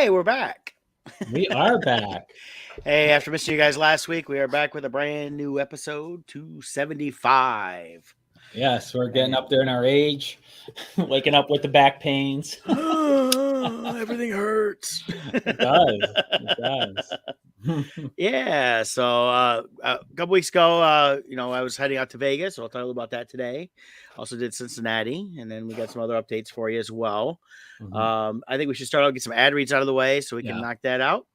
Hey, we're back. We are back. Hey, after missing you guys last week, we are back with a brand new episode 275. Yes, we're getting And up there in our age, waking up with the back pains. everything hurts. It does. It does. Yeah, so a couple weeks ago, I was heading out to Vegas, so I'll tell you about that today. Also did Cincinnati, and then we got some other updates for you as well. Mhm. I think we should start out get some ad reads out of the way so we can Yeah, knock that out.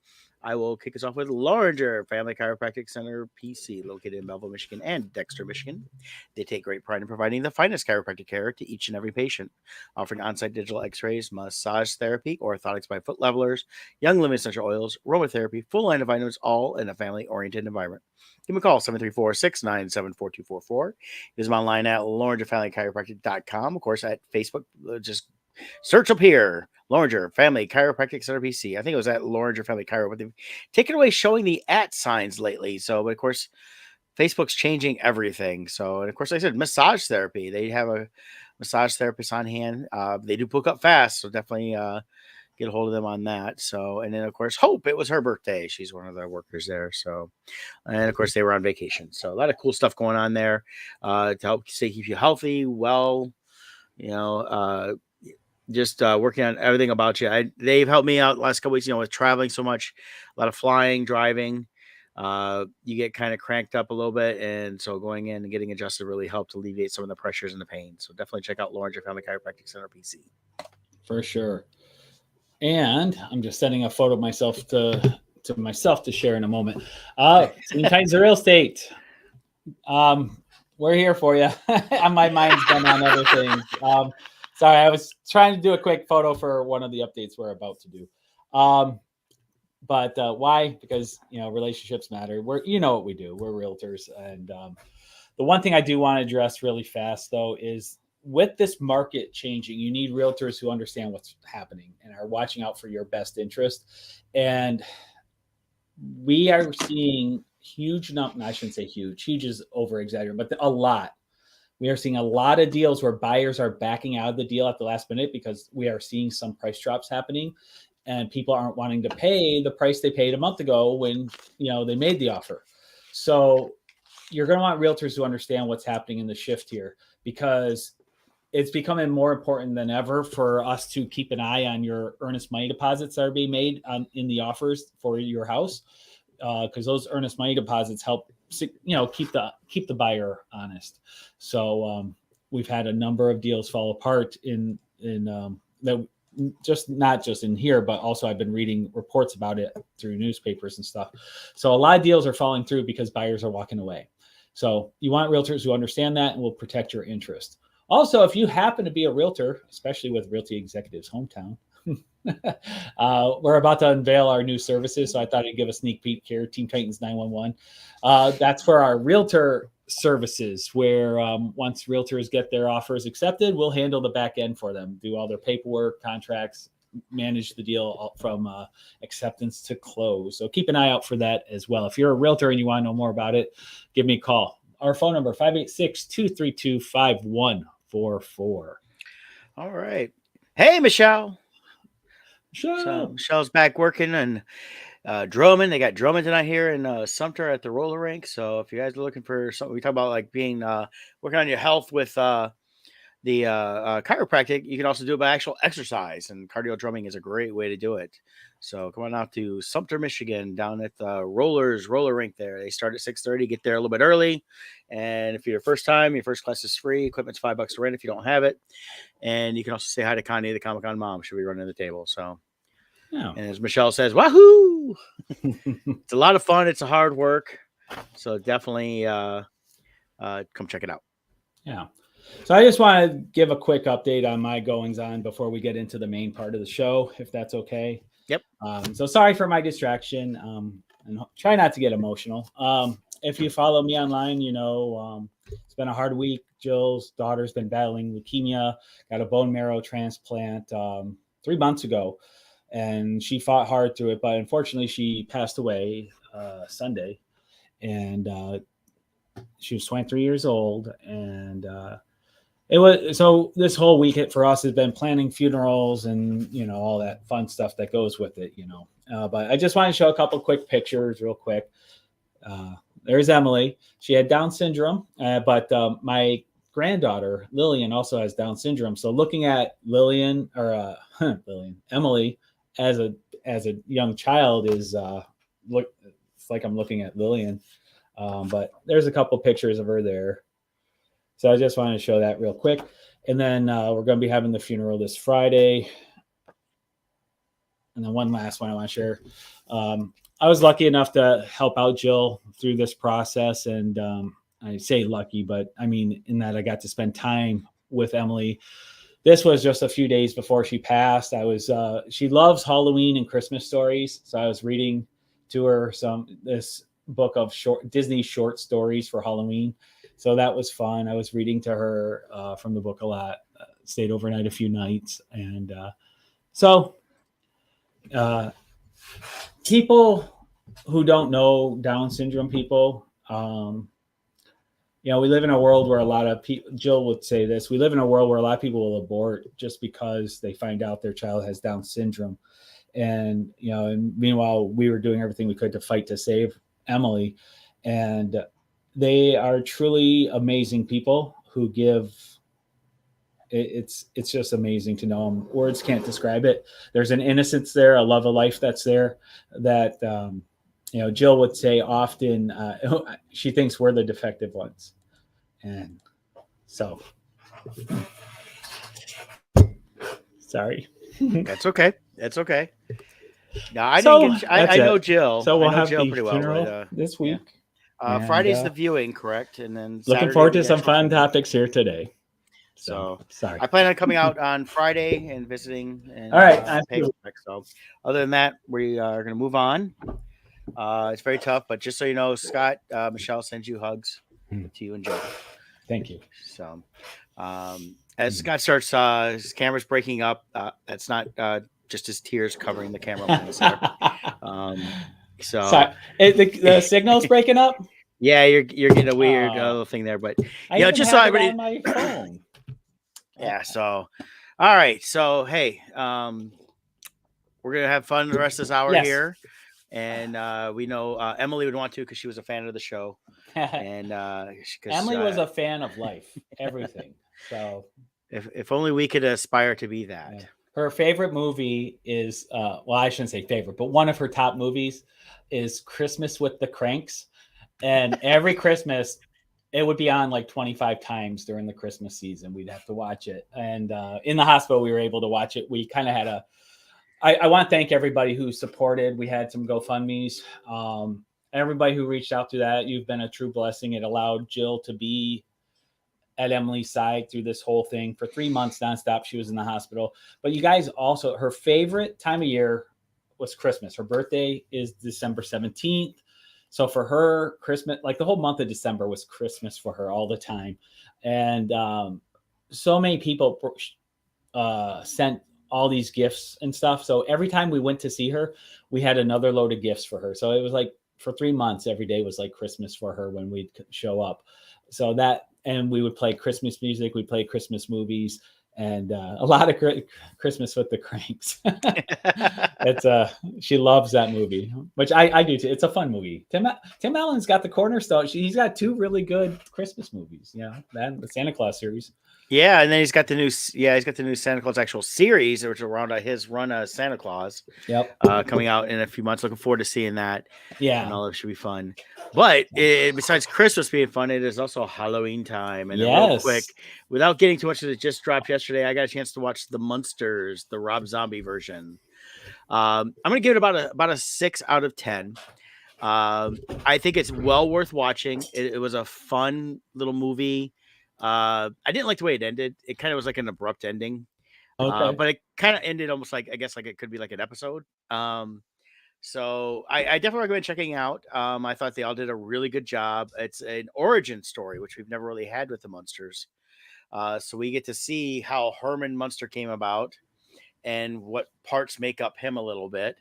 I will kick us off with Loringer Family Chiropractic Center PC, located in Belleville, Michigan, and Dexter, Michigan. They take great pride in providing the finest chiropractic care to each and every patient, offering on-site digital X-rays, massage therapy, orthotics by foot levelers, young living essential oils, aromatherapy, full line of vitamins, all in a family-oriented environment. Give me a call, 734-697-4244. Visit them online at LoringerFamilyChiropractic.com. Of course, at Facebook, just search up here, Loringer Family Chiropractic Center PC. I think it was at Loringer Family Chiro, but they've taken away showing the at signs lately. So, but of course, Facebook's changing everything. So, and of course, like I said, massage therapy. They have a massage therapist on hand. They do book up fast, so definitely get a hold of them on that. So, and then of course, Hope, it was her birthday. She's one of the workers there. So, and of course, they were on vacation. So, a lot of cool stuff going on there to help keep you healthy, well, you know, just working on everything about you. They've helped me out the last couple weeks, with traveling so much, a lot of flying, driving. You get kind of cranked up a little bit. And so going in and getting adjusted really helped alleviate some of the pressures and the pain. So definitely check out Lawrence Family Chiropractic Center PC. for sure. And I'm just sending a photo of myself to myself to share in a moment. Teen Titans Real Estate. We're here for you. My mind's been on other things. Sorry, I was trying to do a quick photo for one of the updates we're about to do. But why? Because relationships matter. You know what we do. We're realtors, and the one thing I do want to address really fast though is with this market changing, you need realtors who understand what's happening and are watching out for your best interest. And we are seeing huge I shouldn't say huge. Huge is over exaggerating, but a lot. We are seeing a lot of deals where buyers are backing out of the deal at the last minute because we are seeing some price drops happening and people aren't wanting to pay the price they paid a month ago when they made the offer. So you're going to want realtors to understand what's happening in the shift here, because it's becoming more important than ever for us to keep an eye on your earnest money deposits that are being made in the offers for your house, because those earnest money deposits help keep the buyer honest. So we've had a number of deals fall apart in that, just not just in here, but also I've been reading reports about it through newspapers and stuff. So a lot of deals are falling through because buyers are walking away. So you want realtors who understand that and will protect your interest. Also, if you happen to be a realtor, especially with Realty Executives Hometown, we're about to unveil our new services. So I thought I'd give a sneak peek here. Teen Titans 911. That's for our realtor services, where once realtors get their offers accepted, we'll handle the back end for them, do all their paperwork, contracts, manage the deal from acceptance to close. So keep an eye out for that as well. If you're a realtor and you want to know more about it, give me a call. Our phone number, 586-232-5144. All right. Hey, Michelle. Sure. So Michelle's back working and Drummond. They got Drummond tonight here in Sumter at the roller rink. So if you guys are looking for something, we talk about like being working on your health with the chiropractic, you can also do it by actual exercise, and cardio drumming is a great way to do it. So come on out to Sumter, Michigan, down at the roller rink there. They start at 6:30. Get there a little bit early, and if you're your first time, your first class is free. Equipment's $5 to rent if you don't have it, and you can also say hi to Connie, the Comic Con mom. She'll be running the table. So, and as Michelle says, wahoo! It's a lot of fun. It's a hard work. So definitely come check it out. Yeah. So I just want to give a quick update on my goings on before we get into the main part of the show, if that's okay. Yep. So sorry for my distraction, and try not to get emotional. If you follow me online, it's been a hard week. Jill's daughter's been battling leukemia, got a bone marrow transplant 3 months ago, and she fought hard through it, but unfortunately she passed away Sunday, and she was 23 years old, and It was so this whole week for us has been planning funerals and all that fun stuff that goes with it. But I just want to show a couple quick pictures, real quick. Uh, there's Emily. She had Down syndrome, but my granddaughter Lillian also has Down syndrome. So looking at Emily as a young child is look. It's like I'm looking at Lillian. But there's a couple pictures of her there. So I just wanted to show that real quick. And then we're going to be having the funeral this Friday. And then one last one I want to share. I was lucky enough to help out Jill through this process. And I say lucky, but I mean, in that I got to spend time with Emily. This was just a few days before she passed. She loves Halloween and Christmas stories. So I was reading to her this book of Disney short stories for Halloween. So that was fun. I was reading to her from the book a lot. Stayed overnight a few nights, and people who don't know Down syndrome people, we live in a world where a lot of people. Jill would say this: we live in a world where a lot of people will abort just because they find out their child has Down syndrome, and meanwhile we were doing everything we could to fight to save Emily, and they are truly amazing people who give. It's just amazing to know them. Words can't describe it. There's an innocence there, a love of life that's there. That Jill would say often. She thinks we're the defective ones, and so sorry. That's okay. That's okay. No, I didn't get. I know Jill. So we'll have Jill the pretty funeral well, this week. Yeah. Friday's the viewing, correct? And then looking Saturday forward to some fun topics here today. So sorry. I plan on coming out on Friday and visiting. And, all right. So other than that, we are going to move on. It's very tough, but just so you know, Scott, Michelle sends you hugs to you and Joe. Thank you. So as Scott starts, his camera's breaking up. That's not just his tears covering the camera lens there. So sorry. The signal's breaking up. Yeah, you're getting a weird little thing there, but just so everybody on my phone. Yeah. So, all right. So, hey, we're gonna have fun the rest of this hour here, and we know Emily would want to because she was a fan of the show, and Emily was a fan of life, everything. So, if only we could aspire to be that. Yeah. Her favorite movie is well, I shouldn't say favorite, but one of her top movies is Christmas with the Cranks, and every Christmas. It would be on like 25 times during the Christmas season. We'd have to watch it. And in the hospital, we were able to watch it. We kind of had I want to thank everybody who supported. We had some GoFundMes. Everybody who reached out to that, you've been a true blessing. It allowed Jill to be at Emily's side through this whole thing for 3 months nonstop. She was in the hospital. But you guys also, her favorite time of year was Christmas. Her birthday is December 17th. So for her, Christmas, like the whole month of December was Christmas for her all the time. And so many people sent all these gifts and stuff. So every time we went to see her, we had another load of gifts for her. So it was like for 3 months, every day was like Christmas for her when we'd show up. So and we would play Christmas music. We'd play Christmas movies. And a lot of Christmas with the Cranks. She loves that movie, which I do too. It's a fun movie. Tim Allen's got the cornerstone. He's got 2 really good Christmas movies. That the Santa Claus series. Yeah, and then he's got the new Santa Claus actual series, which will round out his run as Santa Claus. Yep. Coming out in a few months. Looking forward to seeing that. Yeah, and all that should be fun. But besides Christmas being fun, it is also Halloween time. And real quick, without getting too much, it just dropped yesterday. I got a chance to watch The Munsters, the Rob Zombie version. I'm gonna give it about a 6 out of 10. I think it's well worth watching. It was a fun little movie. I didn't like the way it ended. It kind of was like an abrupt ending. Okay. But it kind of ended almost like, I guess, like it could be like an episode. So I definitely recommend checking out. I thought they all did a really good job. It's an origin story, which we've never really had with the Munsters. So we get to see how Herman Munster came about and what parts make up him a little bit.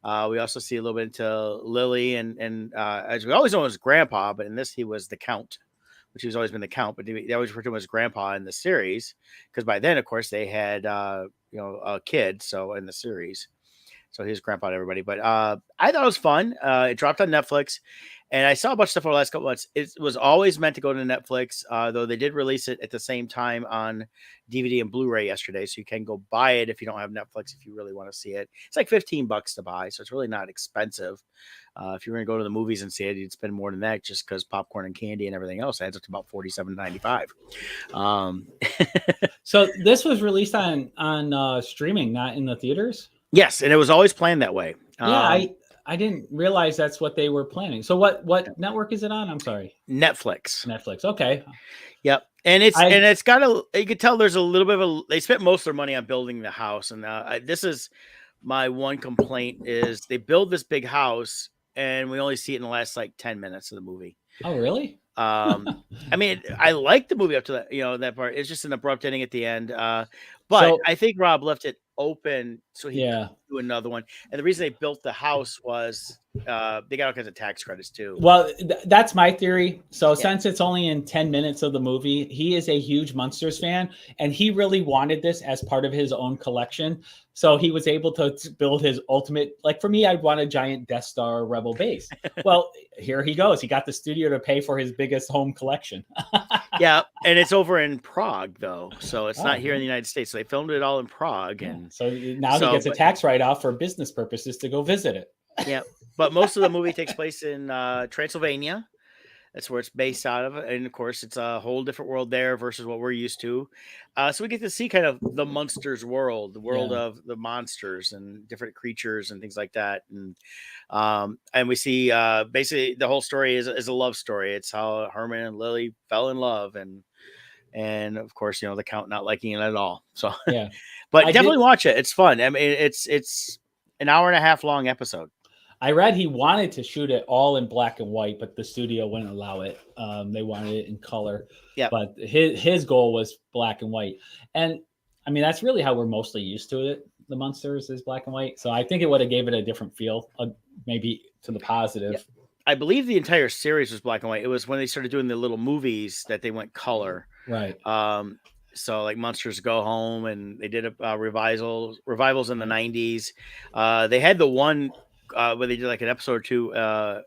We also see a little bit into Lily and as we always know, his grandpa, but in this he was the Count, which has always been the Count, but they always refer to him as Grandpa in the series because by then, of course, they had a kid. So in the series, so he's Grandpa to everybody. But I thought it was fun. It dropped on Netflix, and I saw a bunch of stuff over the last couple months. It was always meant to go to Netflix, though they did release it at the same time on DVD and Blu-ray yesterday, so you can go buy it if you don't have Netflix if you really want to see it. It's like $15 to buy, so it's really not expensive. If you're going to go to the movies and see it, you'd spend more than that just because popcorn and candy and everything else adds up to about $47.95. So this was released on streaming, not in the theaters. Yes, and it was always planned that way. Yeah, I didn't realize that's what they were planning. So what network is it on? I'm sorry. Netflix. Okay. Yep. And it's got you could tell there's a little bit of they spent most of their money on building the house. And this is my one complaint is they build this big house and we only see it in the last like 10 minutes of the movie. Oh, really? I mean, I like the movie up to that, that part. It's just an abrupt ending at the end. But I think Rob left it open so he could do another one. And the reason they built the house was they got all kinds of tax credits too. Well, that's my theory. So since it's only in 10 minutes of the movie, he is a huge Munsters fan, and he really wanted this as part of his own collection. So he was able to build his ultimate, like for me, I'd want a giant Death Star Rebel base. Well, here he goes. He got the studio to pay for his biggest home collection. Yeah. And it's over in Prague though. So it's not here in the United States. So they filmed it all in Prague. And so now he gets a tax write-off for business purposes to go visit it. Yeah. But most of the movie takes place in Transylvania. That's where it's based out of. And of course, it's a whole different world there versus what we're used to. So we get to see kind of the Munsters world, the world of the monsters and different creatures and things like that. And we see basically the whole story is a love story. It's how Herman and Lily fell in love. And of course, the Count not liking it at all. So, but definitely watch it. It's fun. I mean, it's an hour and a half long episode. I read he wanted to shoot it all in black and white, but the studio wouldn't allow it. They wanted it in color. Yeah. But his goal was black and white. And I mean, that's really how we're mostly used to it. The Munsters is black and white. So I think it would have gave it a different feel, maybe to the positive. Yeah. I believe the entire series was black and white. It was when they started doing the little movies that they went color. Right. So like Monsters Go Home, and they did revivals in the 90s. They had the one where they did like an episode or two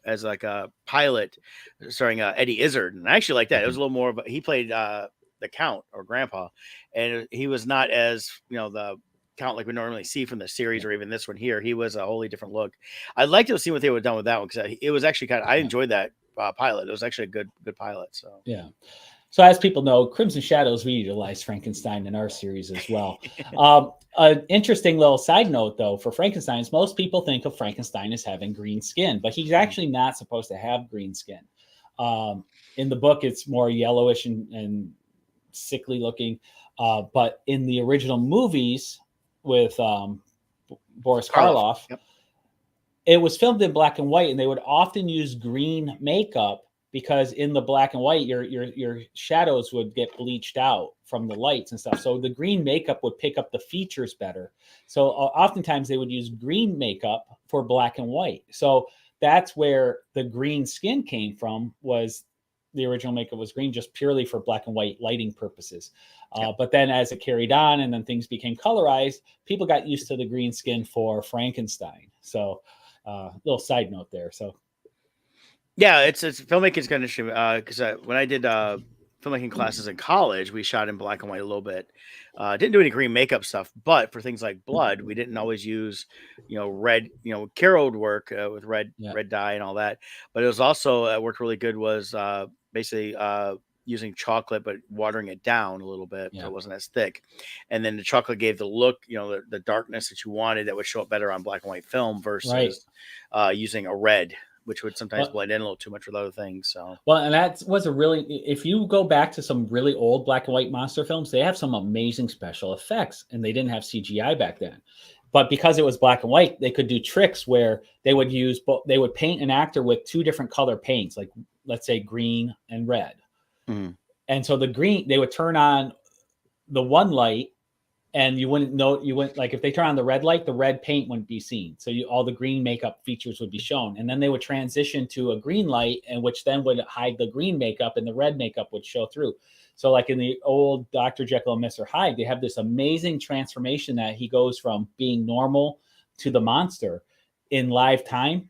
as like a pilot starring Eddie Izzard, and I actually like that. It was a little more, but he played the Count or Grandpa, and he was not as the Count like we normally see from the series or even this one here. He was a wholly different look. I'd like to see what they would have done with that one because it was actually I enjoyed that pilot. It was actually a good pilot. So yeah. So as people know, Crimson Shadows, we utilize Frankenstein in our series as well. An interesting little side note, though, for Frankenstein is most people think of Frankenstein as having green skin, but he's actually not supposed to have green skin. In the book, it's more yellowish and sickly looking. But in the original movies with Boris Karloff, it was filmed in black and white, and they would often use green makeup because in the black and white, your shadows would get bleached out from the lights and stuff. So the green makeup would pick up the features better. So oftentimes they would use green makeup for black and white. So that's where the green skin came from, was the original makeup was green just purely for black and white lighting purposes. But then as it carried on and then things became colorized, people got used to the green skin for Frankenstein. So little side note there. So. Yeah, it's filmmaking's kind of interesting because when I did filmmaking classes in college, we shot in black and white a little bit. Didn't do any green makeup stuff, but for things like blood, we didn't always use red. Carol would work with red dye and all that, but it was also worked really good was basically using chocolate but watering it down a little bit so it wasn't as thick, and then the chocolate gave the look, the darkness that you wanted that would show up better on black and white film versus using a red, which would sometimes blend in a little too much with other things. So and that was if you go back to some really old black and white monster films, they have some amazing special effects, and they didn't have CGI back then. But because it was black and white, they could do tricks where they would they would paint an actor with two different color paints, like let's say green and red. Mm. And so the green, they would turn on the one light and you wouldn't know, you wouldn't, like if they turn on the red light, the red paint wouldn't be seen. So all the green makeup features would be shown. And then they would transition to a green light, and which then would hide the green makeup, and the red makeup would show through. So like in the old Dr. Jekyll and Mr. Hyde, they have this amazing transformation that he goes from being normal to the monster in live time.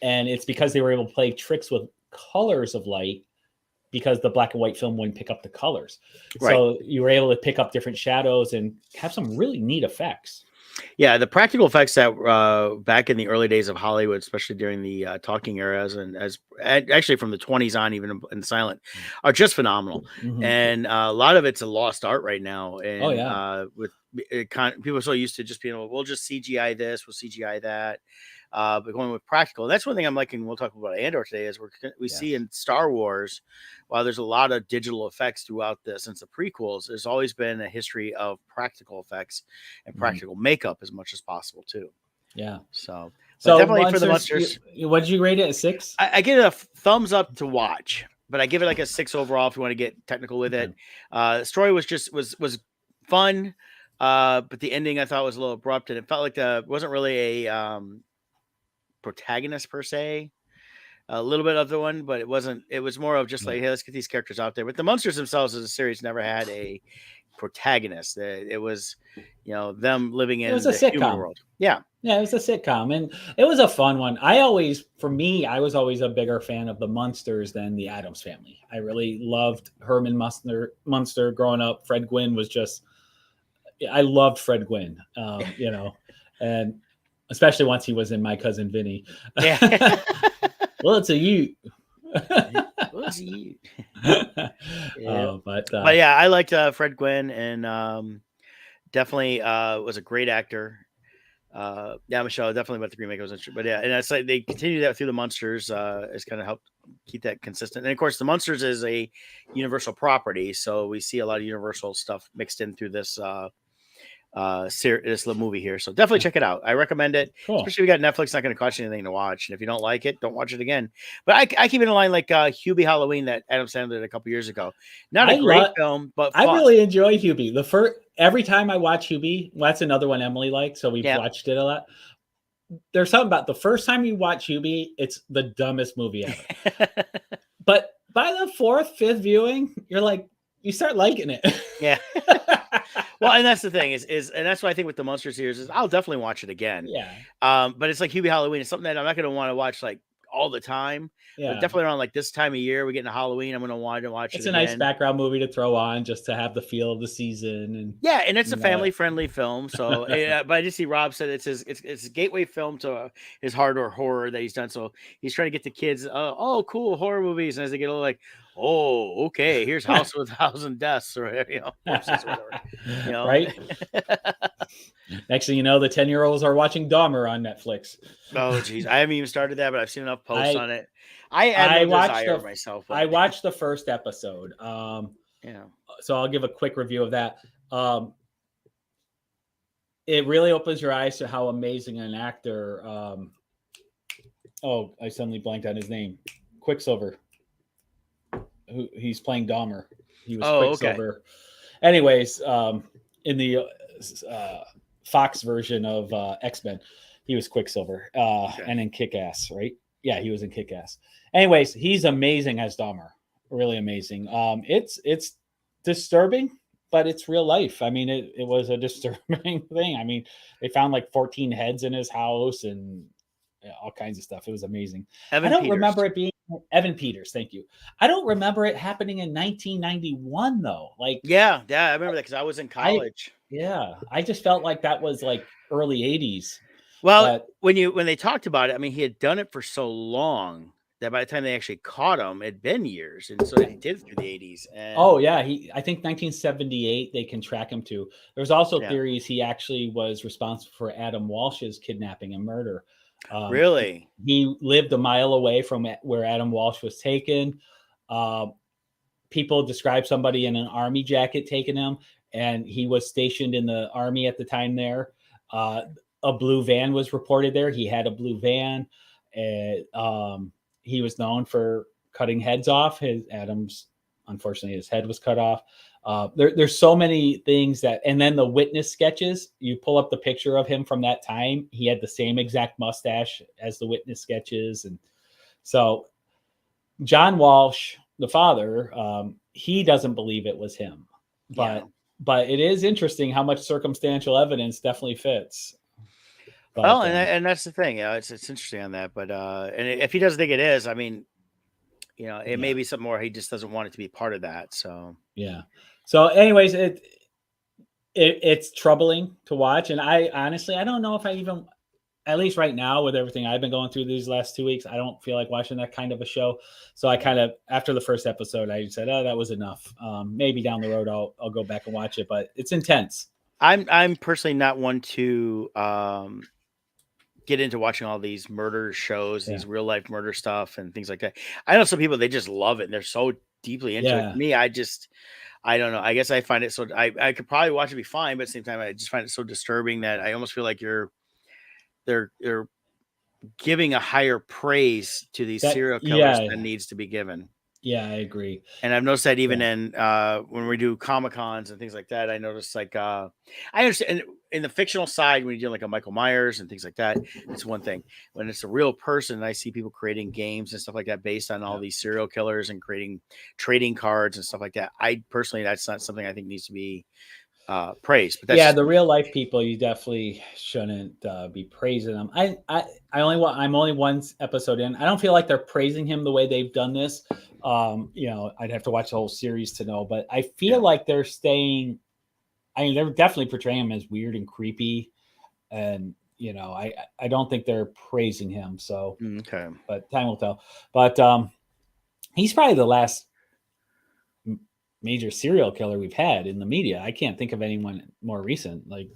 And it's because they were able to play tricks with colors of light, because the black and white film wouldn't pick up the colors. Right. So you were able to pick up different shadows and have some really neat effects. Yeah, the practical effects that back in the early days of Hollywood, especially during the talking eras, and actually from the 20s on, even in the silent, are just phenomenal. Mhm. And a lot of it's a lost art right now. And Oh, yeah. with people are so used to just being, we'll just CGI this, we'll CGI that. But going with practical, and that's one thing I'm liking. We'll talk about Andor today. Is we see in Star Wars, while there's a lot of digital effects throughout since the prequels, there's always been a history of practical effects and practical makeup as much as possible too. Yeah. So definitely for the monsters. What did you rate it, a 6? I give it a thumbs up to watch, but I give it like a 6 overall if you want to get technical with it. The story was fun, but the ending I thought was a little abrupt, and it felt like it wasn't really a protagonist per se. A little bit of the one, but it wasn't. It was more of just like, hey, let's get these characters out there. But the monsters themselves as a series never had a protagonist. It was, them living in the human world. Yeah, it was a sitcom, and it was a fun one. I was always a bigger fan of the Munsters than the Addams Family. I really loved Herman Munster growing up. Fred Gwynn was just, I loved Fred Gwynn, and especially once he was in My Cousin Vinny. Yeah. Well, it's a you. Well, it's a you. Yeah. But yeah, I liked Fred Gwynn, and definitely was a great actor. Yeah, Michelle, definitely about the remake was interesting. But yeah, and it's like they continue that through the Munsters. It's kind of helped keep that consistent. And of course, the Munsters is a Universal property, so we see a lot of Universal stuff mixed in through this this little movie here. So definitely check it out. I recommend it. Cool. Especially if you got Netflix, not going to cost you anything to watch. And if you don't like it, don't watch it again. But I keep it in line like Hubie Halloween that Adam Sandler did a couple years ago. Not a great film, but fun. I really enjoy Hubie. Every time I watch Hubie, that's another one Emily likes, so we've watched it a lot. There's something about the first time you watch Hubie, it's the dumbest movie ever. But by the 4th, 5th viewing, you're like, you start liking it. Yeah. Well, and that's the thing is, and that's what I think with the Monster series is I'll definitely watch it again. Yeah. But it's like Hubie Halloween. It's something that I'm not going to want to watch like all the time. Yeah. But definitely around like this time of year, we're getting to Halloween. I'm going to want to watch it. It's a nice background movie to throw on just to have the feel of the season. And yeah, and it's a family friendly film. So, but I just see Rob said it's a gateway film to his hardcore horror that he's done. So he's trying to get the kids, cool horror movies, and as they get a little like, oh, okay, here's House of a Thousand Deaths, or corpses, or whatever, right? Next thing you know, the 10-year-olds are watching Dahmer on Netflix. Oh, geez, I haven't even started that, but I've seen enough posts on it. I watched myself. I watched the first episode. So I'll give a quick review of that. It really opens your eyes to how amazing an actor. I suddenly blanked on his name. Quicksilver. He's playing Dahmer. He was Quicksilver. Okay. Anyways, in the Fox version of X-Men, he was Quicksilver, and in Kick-Ass, right? Yeah, he was in Kick-Ass. Anyways, he's amazing as Dahmer. Really amazing. It's disturbing, but it's real life. I mean, it was a disturbing thing. I mean, they found like 14 heads in his house and all kinds of stuff. It was amazing. Remember it being Evan Peters. Thank you. I don't remember it happening in 1991 though. Like, yeah, I remember that because I was in college. I just felt like that was like early 80s. Well, when they talked about it, I mean, he had done it for so long that by the time they actually caught him, it'd been years, and so he did it through the 80s. And I think 1978 they can track him to. There's also theories he actually was responsible for Adam Walsh's kidnapping and murder. Really? He lived a mile away from where Adam Walsh was taken. People describe somebody in an army jacket taking him, and he was stationed in the army at the time there. A blue van was reported there. He had a blue van. And, he was known for cutting heads off. Unfortunately, his head was cut off. There's so many things that, and then the witness sketches. You pull up the picture of him from that time. He had the same exact mustache as the witness sketches, and so John Walsh, the father, he doesn't believe it was him, Yeah. but it is interesting how much circumstantial evidence definitely fits. Well, But and that's the thing. It's interesting on that. But and if he doesn't think it is, I mean, it may yeah, be something more. He just doesn't want it to be part of that. So yeah. So, anyways, it's troubling to watch, and I honestly I don't know if I even, at least right now with everything I've been going through these last 2 weeks, I don't feel like watching that kind of a show. So I kind of, after the first episode, I said, "Oh, that was enough." Maybe down the road I'll go back and watch it, but it's intense. I'm personally not one to get into watching all these murder shows, Yeah, these real life murder stuff and things like that. I know some people they just love it and they're so deeply into it. yeah, Me, I don't know. I guess I find it so I could probably watch it be fine, but at the same time I just find it so disturbing that I almost feel like they're giving a higher praise to these serial killers yeah, than needs to be given. yeah. I agree. And I've noticed that even Yeah, in when we do Comic Cons and things like that, I notice like I understand in the fictional side when you do like a Michael Myers and things like that, it's one thing. When it's a real person, I see people creating games and stuff like that based on all yeah. these serial killers and creating trading cards and stuff like that. I personally, that's not something I think needs to be praised, but that's Yeah, just the me. real life people, you definitely shouldn't be praising them. I'm only one episode in. I don't feel like they're praising him the way they've done this. I'd have to watch the whole series to know, but I feel Yeah. like they're staying. I mean, they're definitely portraying him as weird and creepy, and I don't think they're praising him. So, Okay. but time will tell. But he's probably the last major serial killer we've had in the media. I can't think of anyone more recent. Like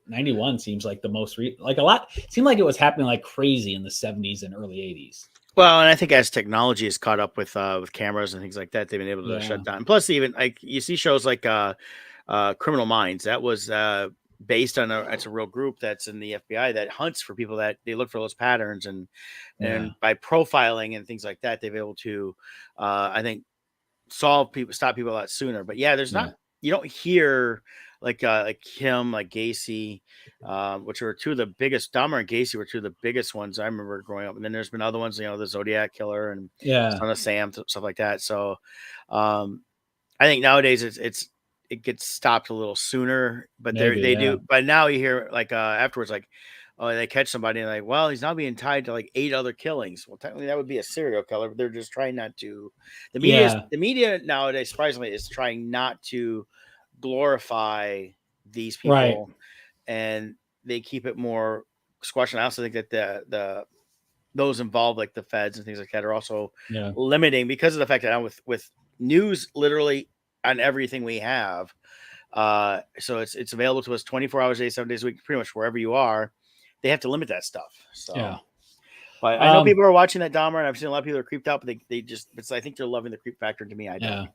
91 seems like the most like a lot. It seemed like it was happening like crazy in the 70s and early 80s. Well, and I think as technology has caught up with cameras and things like that, they've been able to Yeah, shut down. Plus, even like you see shows like Criminal Minds, that was based on it's a real group that's in the FBI that hunts for people that they look for those patterns yeah, and by profiling and things like that, they've been able to I think stop people a lot sooner. But yeah, there's not yeah, you don't hear like him, like Gacy, which were two of the biggest. Dahmer and Gacy were two of the biggest ones I remember growing up. And then there's been other ones, the Zodiac Killer and yeah. Son of Sam, stuff like that. So um, I think nowadays it gets stopped a little sooner, but Maybe, they yeah, do. But now you hear like afterwards, like oh, they catch somebody and like, well, he's now being tied to like 8 other killings. Well, technically that would be a serial killer, but they're just trying not to. yeah. The media nowadays, surprisingly, is trying not to glorify these Right. people, and they keep it more squashed. And I also think that the those involved, like the feds and things like that, are also Yeah, limiting because of the fact that now with news literally on everything we have. So it's available to us 24 hours a day, 7 days a week, pretty much wherever you are. They have to limit that stuff. yeah. So, but I know Um, people are watching that Dahmer, and I've seen a lot of people are creeped out, but they just, I think they're loving the creep factor. To me, I don't.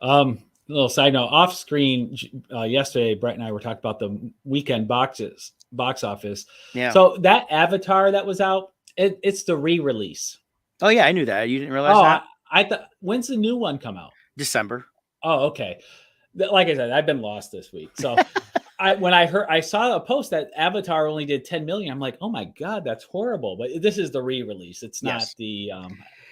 yeah. Little side note, off screen, yesterday, Brett and I were talking about the weekend box office. Yeah. So that Avatar that was out, it's the re-release. Oh yeah, I knew that. You didn't realize Oh, that? I thought, when's the new one come out? December. Oh, okay. Like I said, I've been lost this week. So when I saw a post that Avatar only did 10 million, I'm like, oh my god, that's horrible. But this is the re-release. It's not Yes. the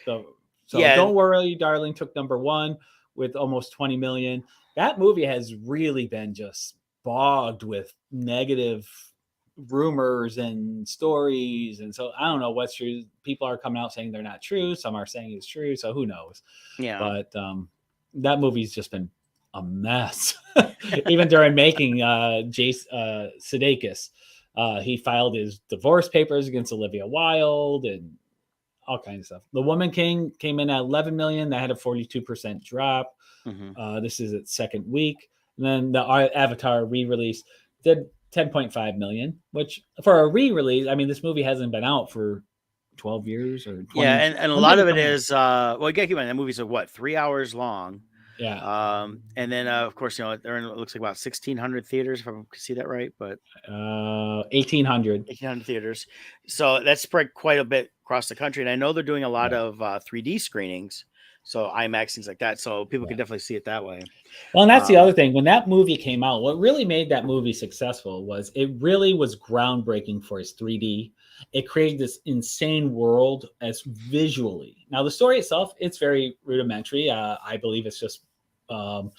so Yeah. Don't Worry, Darling took number one with almost 20 million. That movie has really been just bogged with negative rumors and stories. And so I don't know what's true. People are coming out saying they're not true. Some are saying it's true. So who knows? Yeah. But that movie's just been a mess. Even during making Jace Sudeikis, he filed his divorce papers against Olivia Wilde and all kinds of stuff. The Woman King came in at 11 million. That had a 42% drop. Hmm. This is its second week. And then the Avatar re-release did 10.5 million, which for a re-release, I mean, this movie hasn't been out for 12 years or Yeah, 20. and a When did lot it of it come out? is well, you gotta keep in mind that movies are what 3 hours long. Yeah. And then of course they're in it looks like about 1,600 theaters if I can see that right, but 1800. 1,800 theaters. So that's spread quite a bit across the country, and I know they're doing a lot Yeah. of 3D screenings. So IMAX, things like that. So people Yeah. can definitely see it that way. Well, and that's the Um, other thing. When that movie came out, what really made that movie successful was it really was groundbreaking for its 3D. It created this insane world as visually. Now, the story itself, it's very rudimentary. I believe it's just um,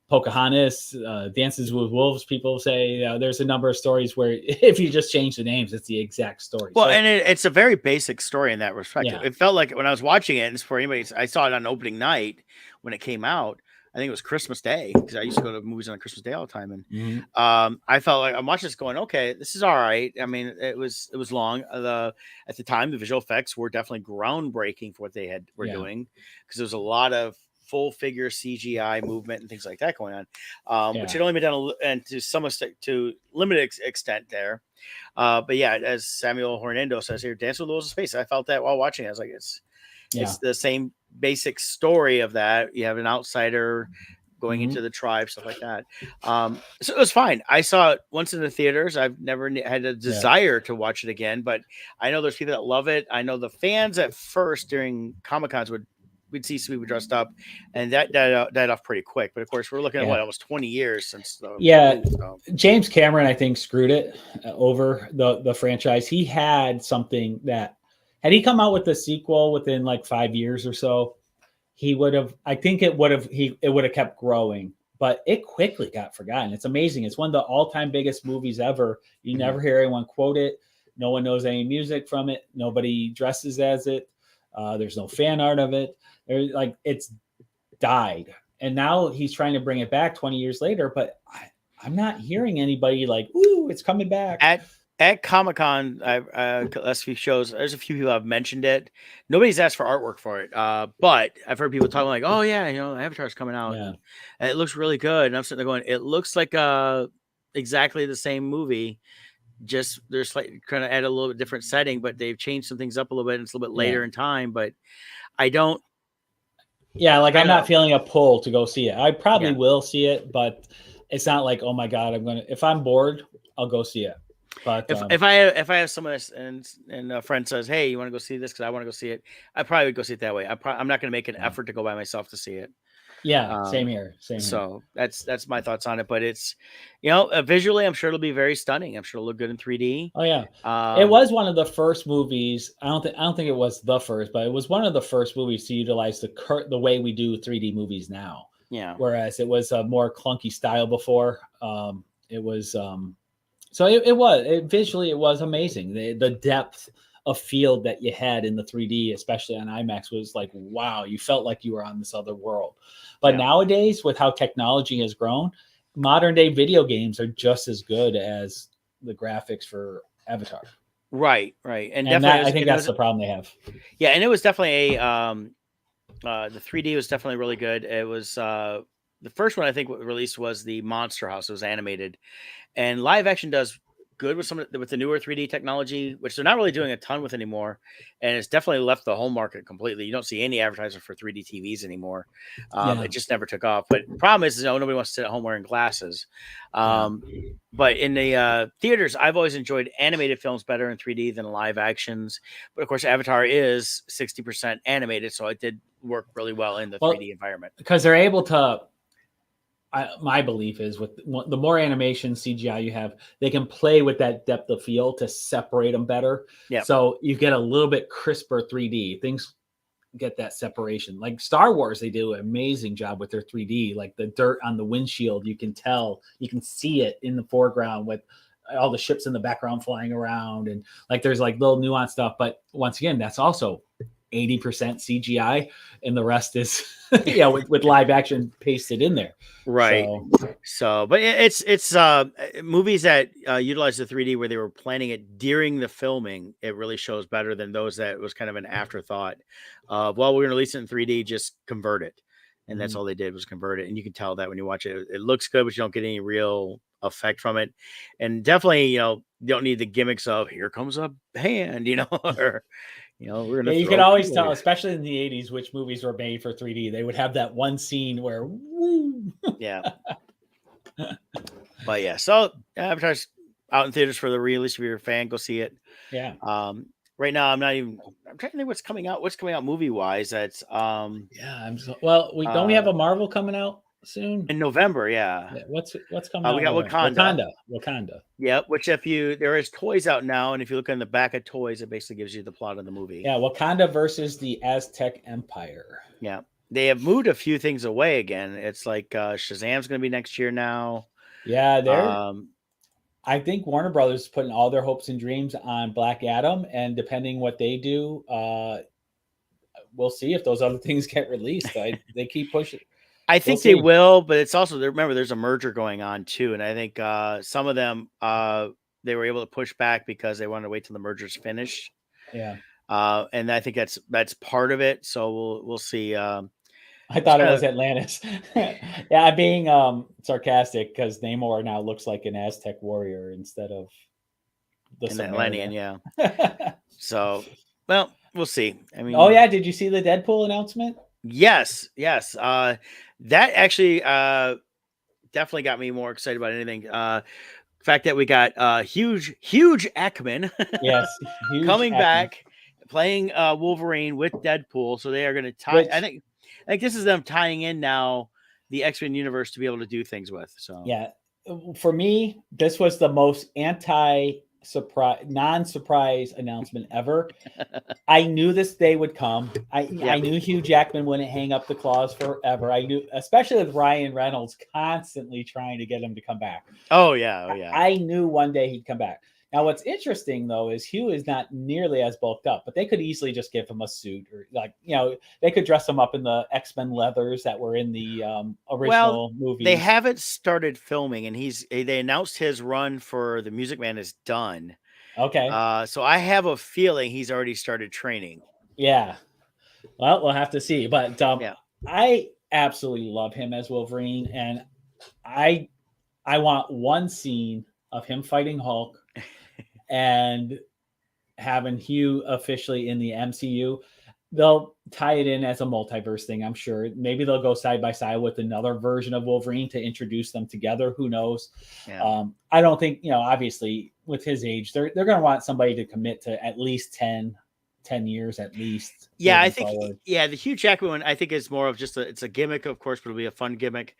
Pocahontas, Dances with Wolves. People say there's a number of stories where if you just change the names, it's the exact story. well, So, and it's a very basic story in that respect. yeah, It felt like when I was watching it, and for anybody, I saw it on opening night when it came out. I think it was Christmas Day because I used to go to movies on Christmas Day all the time, and mhm, I felt like I'm watching this going, okay, this is all right. I mean, it was long. At the time, the visual effects were definitely groundbreaking for what they were yeah, doing because there was a lot of full figure CGI movement and things like that going on, which yeah, had only been done and to some extent, to limited extent there. But yeah, as Samuel Hernando says here, Dance with Wolves in Space. I felt that while watching it. I was like, it's yeah, the same basic story of that. You have an outsider going mhm, into the tribe, stuff like that. So it was fine. I saw it once in the theaters. I've never had a yeah. desire to watch it again, but I know there's people that love it. I know the fans at first during Comic Cons we'd see some people dressed up, and that died off pretty quick. But of course, we're looking at Yeah. what almost 20 years since the Yeah, release. So James Cameron, I think, screwed it over the franchise. He had something that had he come out with the sequel within like 5 years or so, he would have. I think it would have kept growing, but it quickly got forgotten. It's amazing. It's one of the all-time biggest movies ever. You mhm. never hear anyone quote it. No one knows any music from it. Nobody dresses as it. There's no fan art of it. Like it's died. And now he's trying to bring it back 20 years later, but I'm not hearing anybody like, ooh, it's coming back. at at Comic Con, last few shows, there's a few people have mentioned it. Nobody's asked for artwork for it, but I've heard people talking like, "Oh yeah, Avatar's coming out, Yeah. and it looks really good." And I'm sitting there going, "It looks like exactly the same movie. Just they're slightly kind of add a little bit different setting, but they've changed some things up a little bit. And it's a little bit Yeah. later in time, but I don't, Yeah. Like I I'm don't not know. feeling a pull to go see it. I probably Yeah, will see it, but it's not like, oh my God, if I'm bored, I'll go see it. But if I have someone and a friend says, "Hey, you want to go see this?" Because I want to go see it, I probably would go see it that way. I'm not going to make an yeah. effort to go by myself to see it. Yeah. Um, Same here. Same here. so that's my thoughts on it. But it's, visually, I'm sure it'll be very stunning. I'm sure it'll look good in 3D. Oh yeah. It Um, was one of the first movies. I don't think it was the first, but it was one of the first movies to utilize the way we do 3D movies now. yeah, Whereas it was a more clunky style before. It was so it visually it was amazing. The depth of field that you had in the 3D, especially on IMAX, was like wow. You felt like you were on this other world. But yeah, nowadays, with how technology has grown, modern day video games are just as good as the graphics for Avatar. right, right, and And definitely, that I think and it that's was, the problem they have. yeah, and it was definitely the 3D was definitely really good. It was the first one I think what released was the Monster House. It was animated, and live action does good with with the newer 3D technology, which they're not really doing a ton with anymore, and it's definitely left the home market completely. You don't see any advertising for 3D TVs anymore. Yeah, It just never took off. But the problem is, nobody wants to sit at home wearing glasses. yeah. Um, but in the theaters, I've always enjoyed animated films better in 3D than live actions. But of course, Avatar is 60% animated, so it did work really well in the Well, 3D environment. because they're able to. My belief is with the more animation CGI you have, they can play with that depth of field to separate them better. Yeah, So you get a little bit crisper 3D. Things get that separation. Like Star Wars, they do an amazing job with their 3D. Like the dirt on the windshield, you can tell, you can see it in the foreground with all the ships in the background flying around, and like there's like little nuanced stuff. But once again, that's also 80% CGI, and the rest is with live action pasted in there. right. So So, but it's movies that utilize the 3D where they were planning it during the filming. It really shows better than those that was kind of an afterthought. Well, we're gonna release it in 3D, just convert it, and that's mhm. all they did was convert it. And you can tell that when you watch it, it looks good, but you don't get any real effect from it. And definitely, you don't need the gimmicks of here comes a hand, or we're Yeah, gonna you could throw always people tell, here. especially in the 80s, which movies were made for 3D. They would have that one scene where woo. Yeah, but yeah, so Avatar's out in theaters for the release. If you're a fan, go see it. Yeah. Um, right now, I'm not even. I'm trying to think what's coming out. What's coming out movie wise? That's Yeah, well. We don't we have uh a Marvel coming out soon? in November. Yeah, Yeah, what's coming out we in got November? Wakanda. Wakanda. Yep. Which if you there is toys out now, and if you look on the back of toys, it basically gives you the plot of the movie. Yeah, Wakanda versus the Aztec Empire. Yeah. They have moved a few things away again. It's like Shazam's going to be next year now. Yeah, Um, I think Warner Brothers is putting all their hopes and dreams on Black Adam, and depending what they do, we'll see if those other things get released. They keep pushing. I We'll think they see. will, but it's also remember there's a merger going on too, and I think some of them they were able to push back because they wanted to wait till the merger's finished. Yeah, And I think that's part of it. So we'll see. I It's thought it kind was of Atlantis. Yeah, I'm being sarcastic because Namor now looks like an Aztec warrior instead of the an Atlantean, Submariner. yeah. So well, we'll see. I Oh mean, yeah, did you see the Deadpool announcement? yes. That actually definitely got me more excited about anything. The fact that we got huge Ackman Yes, huge coming Ackman. back playing Wolverine with Deadpool. So they are going to tie. Which I think this is them tying in now the X-Men universe to be able to do things with. So yeah, for me, this was the most non-surprise announcement ever. I knew this day would come. I yeah. knew Hugh Jackman wouldn't hang up the claws forever. I knew, especially with Ryan Reynolds constantly trying to get him to come back. Oh yeah. I knew one day he'd come back. Now, what's interesting though is Hugh is not nearly as bulked up, but they could easily just give him a suit, or they could dress him up in the X-Men leathers that were in the Well, original movies. they haven't started filming, and they announced his run for the Music Man is done. Okay. So I have a feeling he's already started training. Yeah. Well, we'll have to see. But Yeah. I absolutely love him as Wolverine, and I want one scene of him fighting Hulk and having Hugh officially in the MCU. They'll tie it in as a multiverse thing, I'm sure. Maybe they'll go side by side with another version of Wolverine to introduce them together. Who knows? Yeah. I don't think, obviously with his age, they're going to want somebody to commit to at least 10 years at least. Yeah, I think forward. the Hugh Jackman one I think is more of just it's a gimmick, of course, but it'll be a fun gimmick.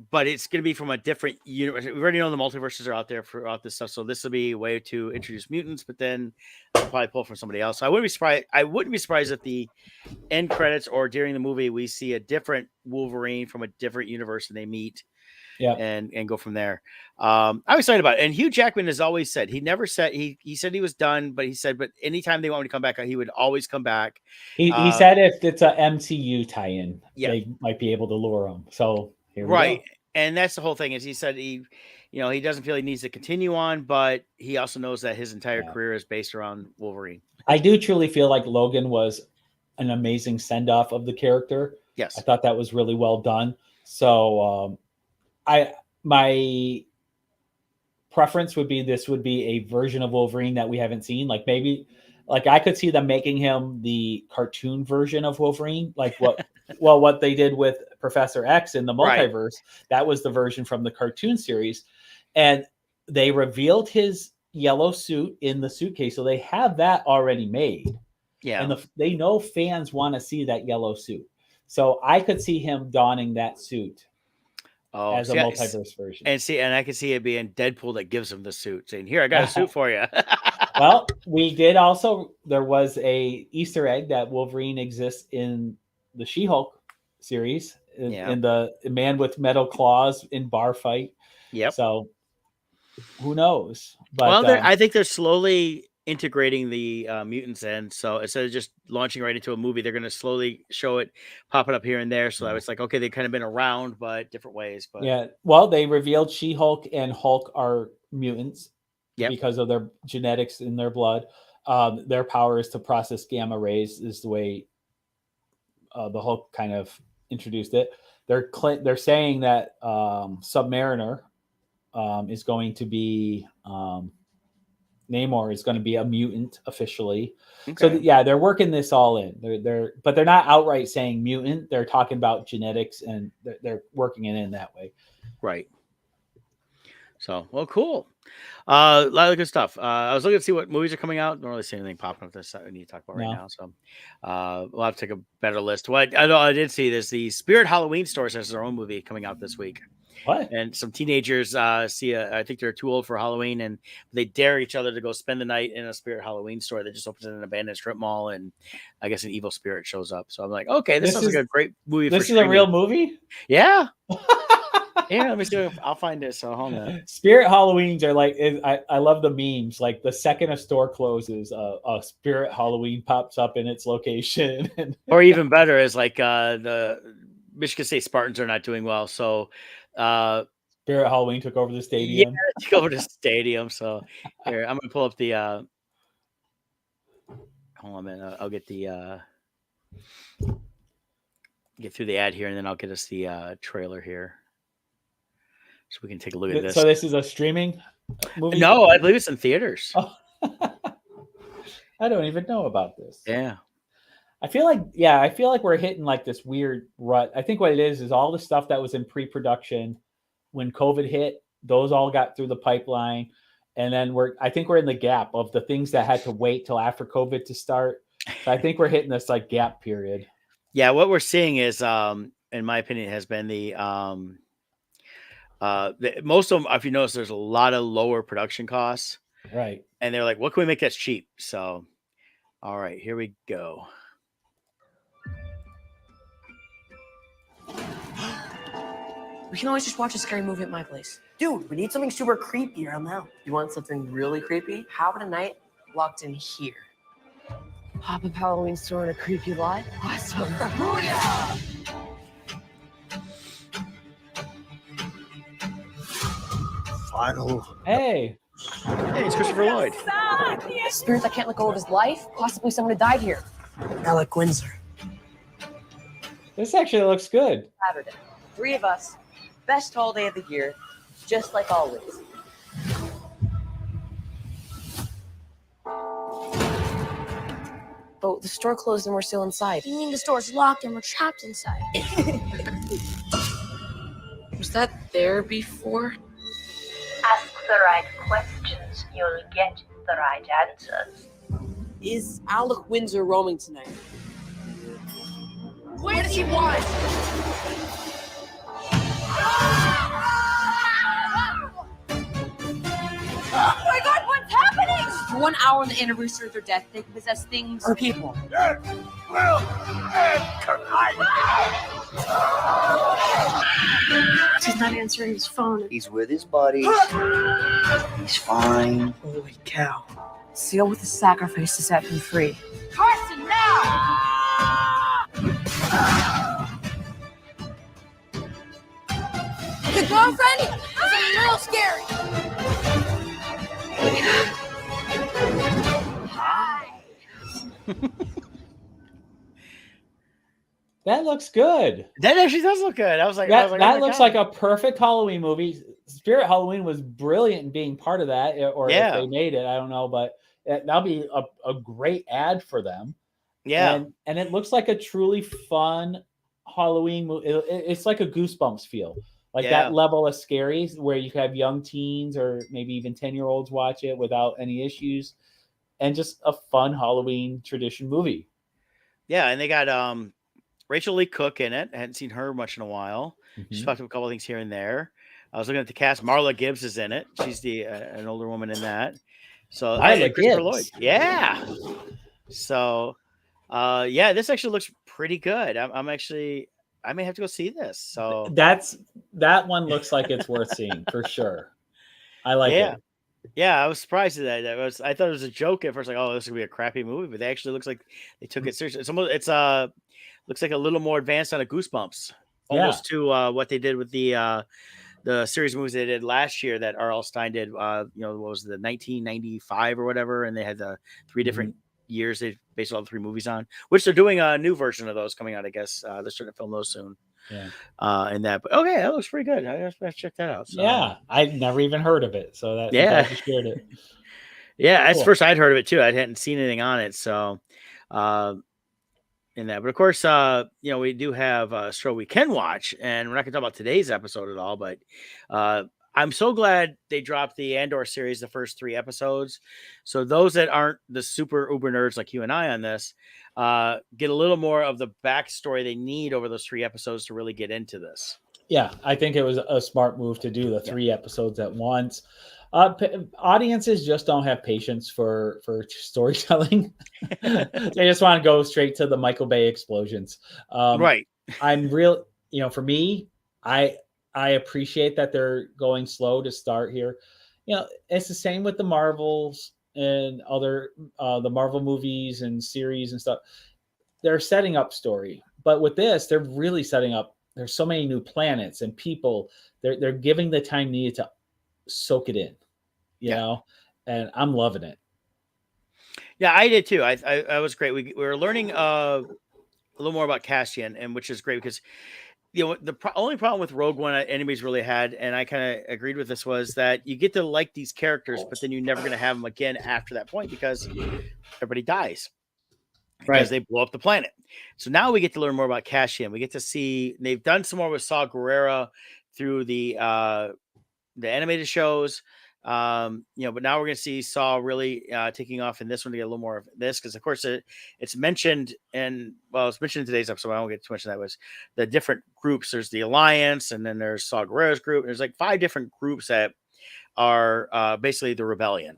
But it's going to be from a different universe. We already know the multiverses are out there throughout this stuff, so this will be a way to introduce mutants. But then they'll probably pull from somebody else. So I wouldn't be surprised. I wouldn't be surprised if the end credits or during the movie we see a different Wolverine from a different universe and they meet. Yeah, and go from there. I'm excited about it. And Hugh Jackman has always said he never said he said he was done, but he said but anytime they want him to come back, he would always come back. He said if it's a MCU tie-in, yeah, they might be able to lure him. So here we right. go. And that's the whole thing is he said he doesn't feel he needs to continue on, but he also knows that his entire career is based around Wolverine. I do truly feel like Logan was an amazing send-off of the character. Yes. I thought that was really well done. So my preference would be this would be a version of Wolverine that we haven't seen. Like maybe I could see them making him the cartoon version of Wolverine, like what they did with Professor X in the multiverse. Right. That was the version from the cartoon series. And they revealed his yellow suit in the suitcase. So they have that already made. Yeah. And they know fans want to see that yellow suit. So I could see him donning that suit as a multiverse version. And I can see it being Deadpool that gives him the suit, saying, "Here, I got a suit for you." Well, we did also. There was a Easter egg that Wolverine exists in the She-Hulk series, in the Man with Metal Claws in bar fight. Yep. So who knows? But I think they're slowly integrating the mutants in. So instead of just launching right into a movie, they're going to slowly show it popping up here and there. So I was like, okay, they've kind of been around, but different ways. But yeah, well, they revealed She-Hulk and Hulk are mutants because of their genetics in their blood. Their power is to process gamma rays, is the way the Hulk kind of introduced it. They're saying that Submariner is going to be Namor is going to be a mutant officially. Okay. So they're working this all in. But they're not outright saying mutant. They're talking about genetics and they're working it in that way. Right. So, well, cool. A lot of good stuff. I was looking to see what movies are coming out. Don't really see anything popping up this we need to talk about right No. now. So, we'll have to take a better list. What I know I did see this: the Spirit Halloween Stores has their own movie coming out this week, What? and some teenagers see. I think they're too old for Halloween, and they dare each other to go spend the night in a Spirit Halloween store that just opens in an abandoned strip mall, and I guess an evil spirit shows up. So I'm like, okay, this sounds like a great movie for This is a streaming. real movie? Yeah. Yeah, let me see if I'll find it. So hold on. Spirit Halloweens are like, I love the memes. Like the second a store closes, a Spirit Halloween pops up in its location. Or even better is like the Michigan State Spartans are not doing well. So Spirit Halloween took over the yeah, stadium. to go over to the stadium. So here, I'm gonna pull up the hold on a minute. I'll get the get through the ad here and then I'll get us the trailer here. So we can take a look at this. So this is a streaming movie? No, I believe it's in theaters. Oh. I don't even know about this. Yeah. I feel like we're hitting like this weird rut. I think what it is all the stuff that was in pre-production when COVID hit, those all got through the pipeline. And then I think we're in the gap of the things that had to wait till after COVID to start. So I think we're hitting this like gap period. Yeah, what we're seeing is in my opinion has been the most of them, if you notice, there's a lot of lower production costs. Right. And they're like, what can we make that's cheap? So, all right, here we go. We can always just watch a scary movie at my place. Dude, we need something super creepy around now. You want something really creepy? How about a night locked in here? Pop-up Halloween store in a creepy lot? Awesome. Final. Hey, it's Christopher Lloyd. A spirit that can't let go of his life? Possibly someone who died here. Alec Windsor. this actually looks good. Saturday. 3 of us. Best holiday of the year. Just like always. But the store closed and we're still inside. You mean the store's locked and we're trapped inside? Was that there before? Ask the right questions, you'll get the right answers. Is Alec Windsor roaming tonight? What does he want? Oh my god, what's happening? For 1 hour on the anniversary of their death, they can possess things or people. He's not answering his phone. He's with his buddies. He's fine. Holy cow. Seal with a sacrifice to set him free. Carson, now! The girlfriend is a little scary. Hi. That looks good. That actually does look good. I was like, That oh my looks God. like a perfect Halloween movie. Spirit Halloween was brilliant in being part of that, or Yeah. if they made it, I don't know, but that'll be a great ad for them. Yeah. And it looks like a truly fun Halloween movie. It's like a Goosebumps feel, like Yeah. that level of scary where you have young teens or maybe even 10-year-olds watch it without any issues, and just a fun Halloween tradition movie. Yeah, and they got Rachel Lee Cook in it. I hadn't seen her much in a while. She's popped up a couple of things here and there. I was looking at the cast. Marla Gibbs is in it. She's the an older woman in that. So Marla Christopher Gibbs. Lloyd. Yeah. So yeah, this actually looks pretty good. I'm actually I may have to go see this. So that one looks like it's worth seeing for sure. I like yeah. it. Yeah, I was surprised at that. I thought it was a joke at first, like, oh, this is gonna be a crappy movie, but they actually looks like they took it seriously. It's looks like a little more advanced on a Goosebumps, almost to what they did with the series of movies they did last year that R.L. Stein did. What was it, the 1995 or whatever, and they had the 3 different years they based all the 3 movies on, which they're doing a new version of those coming out. I guess they're starting to film those soon. Yeah. And that, but okay, that looks pretty good. I have to check that out. So. Yeah, I'd never even heard of it, so that yeah, you shared it. Yeah, that's the first I'd heard of it too. I hadn't seen anything on it, so in that. But of course, we do have a show we can watch, and we're not going to talk about today's episode at all. But I'm so glad they dropped the Andor series, the first 3 episodes. So those that aren't the super uber nerds like you and I on this, get a little more of the backstory they need over those 3 episodes to really get into this. Yeah, I think it was a smart move to do the 3 episodes at once. Audiences just don't have patience for storytelling. They just want to go straight to the Michael Bay explosions. Right. I'm real, for me, I appreciate that they're going slow to start here. It's the same with the Marvels and other the Marvel movies and series and stuff. They're setting up story, but with this, they're really setting up. There's so many new planets and people. They're giving the time needed to soak it in, you know, and I'm loving it. Yeah, I did too. I was great. We were learning a little more about Cassian, and which is great because the only problem with Rogue One anybody's really had, and I kind of agreed with this, was that you get to like these characters, but then you're never going to have them again after that point because everybody dies. Because they blow up the planet. So now we get to learn more about Cassian. We get to see they've done some more with Saw Gerrera through the animated shows. But now we're gonna see Saw really taking off in this one to get a little more of this, because of course it's mentioned it's mentioned in today's episode. I won't get too much of that. Was the different groups. There's the Alliance, and then there's Saw Gerrera's group. There's like 5 different groups that are basically the rebellion.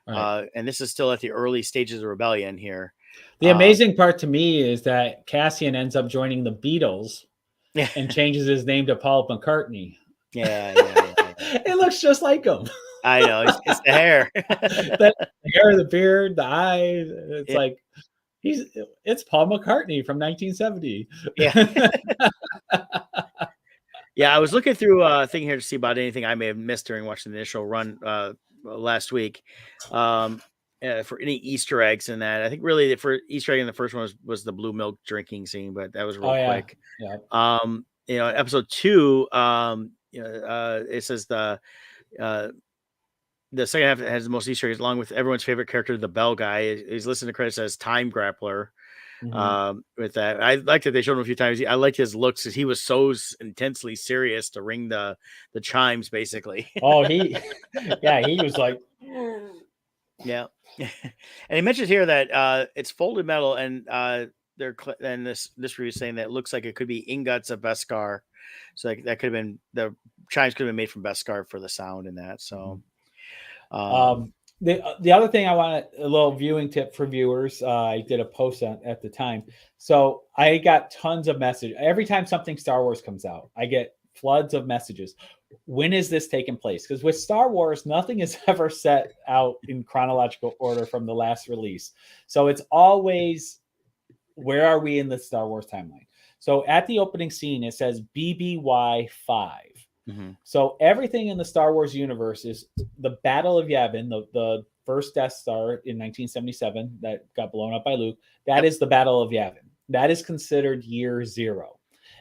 Right. And this is still at the early stages of rebellion here. The amazing part to me is that Cassian ends up joining the Beatles and changes his name to Paul McCartney. Yeah. It looks just like him. I know. It's the hair. The hair, the beard, the eyes. It's like it's Paul McCartney from 1970. Yeah. Yeah, I was looking through a thing here to see about anything I may have missed during watching the initial run last week. For any Easter eggs in that. I think really for Easter egg in the first one was the blue milk drinking scene, but that was real quick. Yeah. Episode 2, it says the second half has the most Easter eggs, along with everyone's favorite character, the Bell guy. He's listed in the credits as Time Grappler. With that, I liked that they showed him a few times. I liked his looks because he was so intensely serious to ring the chimes, basically. He was like. Yeah. And he mentions here that it's folded metal, and this review is saying that it looks like it could be ingots of Beskar, so that could have been the chimes could have been made from Beskar for the sound in that. So the other thing I want a little viewing tip for viewers. I did a post at the time, so I got tons of messages every time something Star Wars comes out. I get floods of messages. When is this taking place? Because with Star Wars, nothing is ever set out in chronological order from the last release. So it's always, where are we in the Star Wars timeline? So at the opening scene, it says BBY 5. So everything in the Star Wars universe is the Battle of Yavin, the first Death Star in 1977 that got blown up by Luke. That is the Battle of Yavin. That is considered year 0.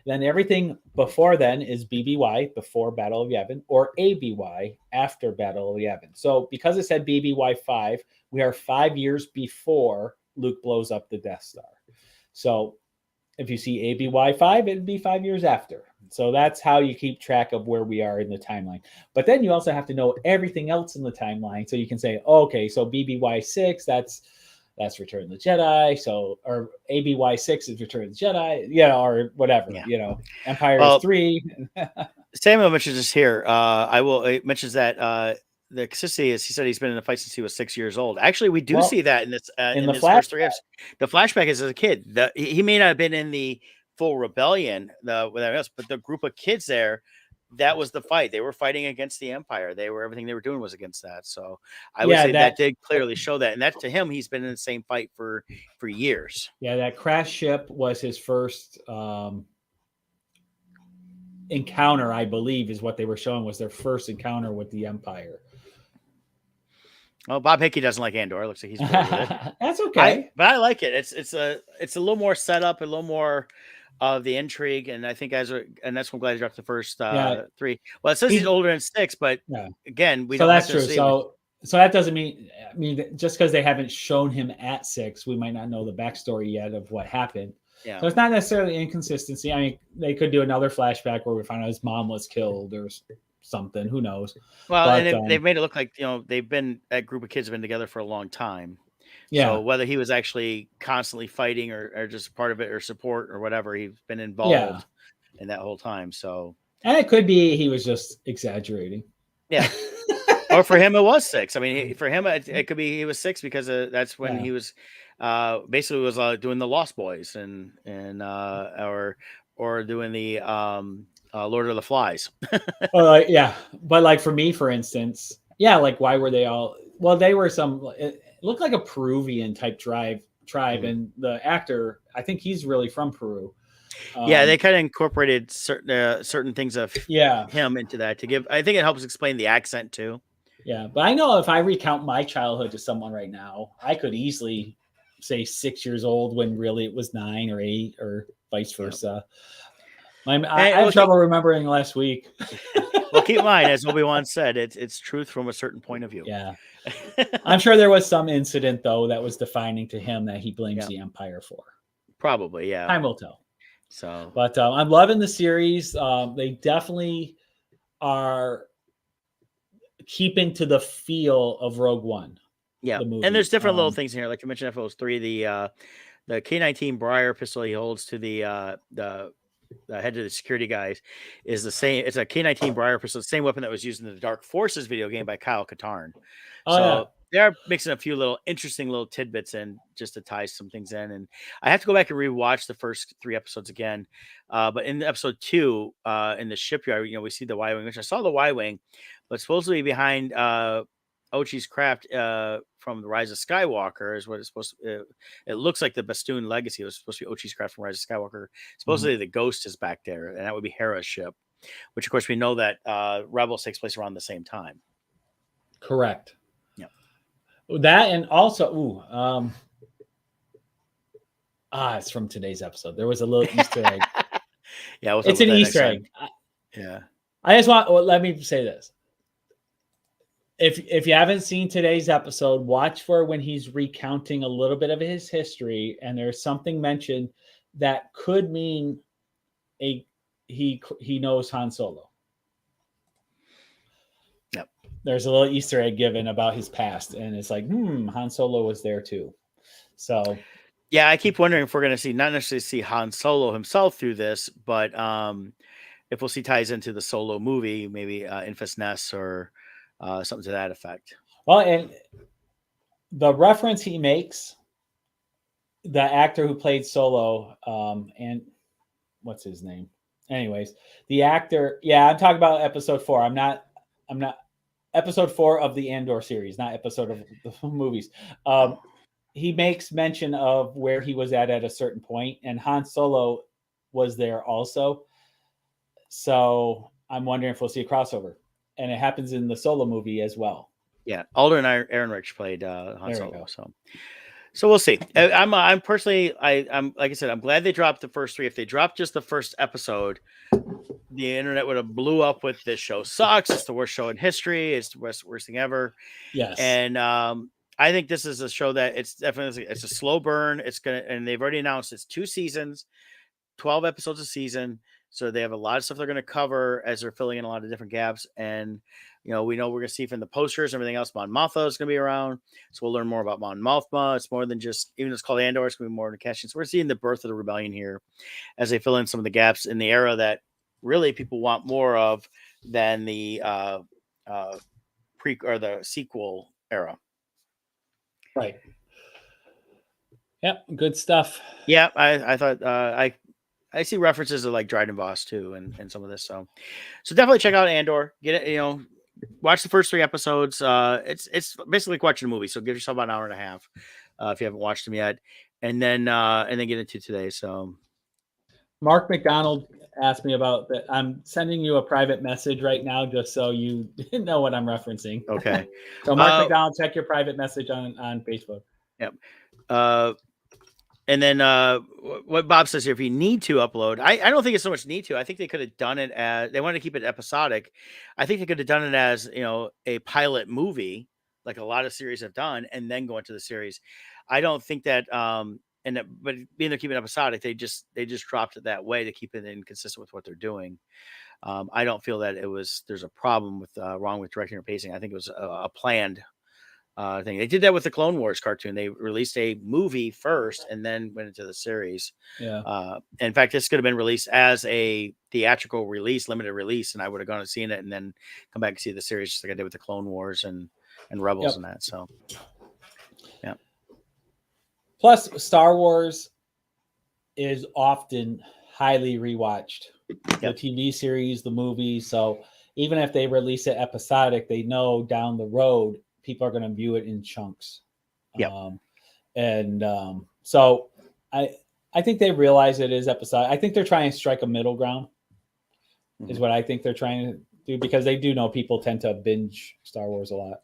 Then everything before then is BBY, before Battle of Yavin, or ABY, after Battle of Yavin. So because it said BBY 5, we are 5 years before Luke blows up the Death Star. So if you see ABY 5, it'd be 5 years after. So that's how you keep track of where we are in the timeline. But then you also have to know everything else in the timeline. So you can say, okay, so BBY 6, that's Return of the Jedi. So, or ABY 6 is Return of the Jedi, or whatever, Empire is 3. Samuel mentions this here. It mentions that the consistency is, he said he's been in a fight since he was 6 years old. Actually, we do see that in this in the first 3 episodes. The flashback is as a kid. He may not have been in the full rebellion, with everyone else, but the group of kids there, that was the fight. They were fighting against the Empire. Everything they were doing was against that. So I would say that did clearly show that. And that, to him, he's been in the same fight for years. Yeah, that crash ship was his first encounter, I believe, is what they were showing, was their first encounter with the Empire. Oh, Bob Hickey doesn't like Andor. It looks like he's with it. That's okay. But I like it. It's a little more setup, a little more of the intrigue, and I think and that's why I'm glad he dropped the first 3. Well, it says he's older than 6, but again, we don't. That's true. So that doesn't mean just because they haven't shown him at 6, we might not know the backstory yet of what happened. Yeah. So it's not necessarily inconsistency. I mean, they could do another flashback where we find out his mom was killed or something. Who knows? Well, But and they've made it look like they've been that group of kids have been together for a long time. yeah, So whether he was actually constantly fighting or just part of it or support or whatever, he's been yeah, involved in that whole time. So and it could be he was just exaggerating. yeah. Or for him, it was 6. I mean, for him, it could be he was 6 because that's when Yeah. he was basically was doing the Lost Boys and or doing the Lord of the Flies. Yeah, but like for me, for instance, yeah, like why were they all? Well, they were some. It looked like a Peruvian type tribe, Mhm. and the actor, I think he's really from Peru. Yeah, they kind of incorporated certain things of Yeah, him into that to give. I think it helps explain the accent too. yeah, but I know if I recount my childhood to someone right now, I could easily say 6 years old when really it was 9 or 8 or vice Yeah. versa. And I have trouble remembering last week. Well, keep in mind, as Obi-Wan said, it's truth from a certain point of view. Yeah, I'm sure there was some incident though that was defining to him that he blames Yeah. the Empire for. Probably, yeah. Time will tell. So, But I'm loving the series. They definitely are keeping to the feel of Rogue One. yeah, The movie. and there's different little things in here. Like you mentioned, FOS3, the K19 Briar pistol he holds to the head of the security guys is the same. It's a K19 Briar pistol, the same weapon that was used in the Dark Forces video game by Kyle Katarn. Oh, So yeah. they are mixing a few little interesting little tidbits in just to tie some things in. And I have to go back and rewatch the first 3 episodes again. But in episode 2, in the shipyard, we see the Y-wing, which I saw the Y-wing, but supposedly behind Ochi's craft from the Rise of Skywalker is what it's supposed to. It looks like the Bastoon Legacy. It was supposed to be Ochi's craft from Rise of Skywalker. Supposedly the Ghost is back there, and that would be Hera's ship, which of course we know that Rebels takes place around the same time. Correct. Yeah. That and also, it's from today's episode. There was a little Easter egg. Yeah, it's an Easter egg. Yeah. I just want. Let me say this. If you haven't seen today's episode, watch for when he's recounting a little bit of his history, and there's something mentioned that could mean he knows Han Solo. Yep. There's a little Easter egg given about his past, and it's like, Han Solo was there too. So yeah, I keep wondering if we're going to not necessarily see Han Solo himself through this, but if we'll see ties into the Solo movie, maybe Infus Ness or something to that effect. Well, and the reference he makes, the actor who played Solo, and what's his name? Anyways, the actor. Yeah, I'm talking about episode 4. I'm not episode 4 of the Andor series, not episode of the movies. He makes mention of where he was at a certain point, and Han Solo was there also. So I'm wondering if we'll see a crossover, and it happens in the Solo movie as well. Yeah, Alden Ehrenreich played Han Solo, so we'll see. I'm personally, I'm like I said, I'm glad they dropped the first 3. If they dropped just the first episode, the internet would have blew up with this show sucks. It's the worst show in history. It's the worst thing ever. Yes, and I think this is a show that it's a slow burn. And they've already announced it's 2 seasons, 12 episodes a season. So they have a lot of stuff they're going to cover as they're filling in a lot of different gaps. And, we know we're going to see from the posters and everything else, Mon Mothma is going to be around. So we'll learn more about Mon Mothma. It's more than just, even though it's called Andor, it's going to be more than casting. So we're seeing the birth of the rebellion here as they fill in some of the gaps in the era that really people want more of than the or the sequel era. Right. Yep. Good stuff. Yeah. I thought, I see references to like Dryden Voss too, and some of this. So definitely check out Andor. Get it, watch the first 3 episodes. It's basically like watching a movie. So give yourself about an hour and a half if you haven't watched them yet, and then get into today. So Mark McDonald asked me about that. I'm sending you a private message right now, just so you know what I'm referencing. Okay. So Mark McDonald, check your private message on Facebook. Yep. And then what Bob says here, if you need to upload, I don't think it's so much need to. I think they could have done it as, they wanted to keep it episodic. I think they could have done it as, a pilot movie, like a lot of series have done, and then go into the series. I don't think that, but being they're keeping it episodic, they just dropped it that way to keep it inconsistent with what they're doing. I don't feel that there's a problem with wrong with directing or pacing. I think it was a planned thing. They did that with the Clone Wars cartoon. They released a movie first and then went into the series. Yeah. In fact, this could have been released as a theatrical release, limited release, and I would have gone and seen it and then come back and see the series just like I did with the Clone Wars and Rebels Yep. and that. So, yeah. Plus, Star Wars is often highly rewatched. The Yep. TV series, the movies. So even if they release it episodic, they know down the road people are going to view it in chunks. Yep. So I think they realize it is episodic. I think they're trying to strike a middle ground, is what I think they're trying to do, because they do know people tend to binge Star Wars a lot.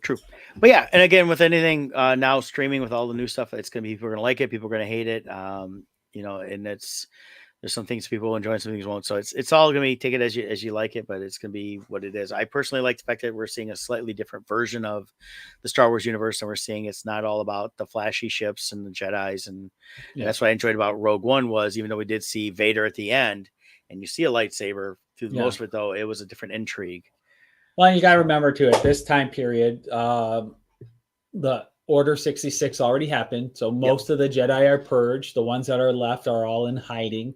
True. But yeah, and again, with anything now streaming with all the new stuff, it's going to be, people are going to like it, people are going to hate it. And there's some things people enjoy and some things won't. So it's all going to be, take it as you like it, but it's going to be what it is. I personally like the fact that we're seeing a slightly different version of the Star Wars universe, and we're seeing it's not all about the flashy ships and the Jedis. And that's what I enjoyed about Rogue One was, even though we did see Vader at the end and you see a lightsaber through most of it, though, it was a different intrigue. Well, you got to remember too, at this time period, the Order 66 already happened. So most of the Jedi are purged. The ones that are left are all in hiding.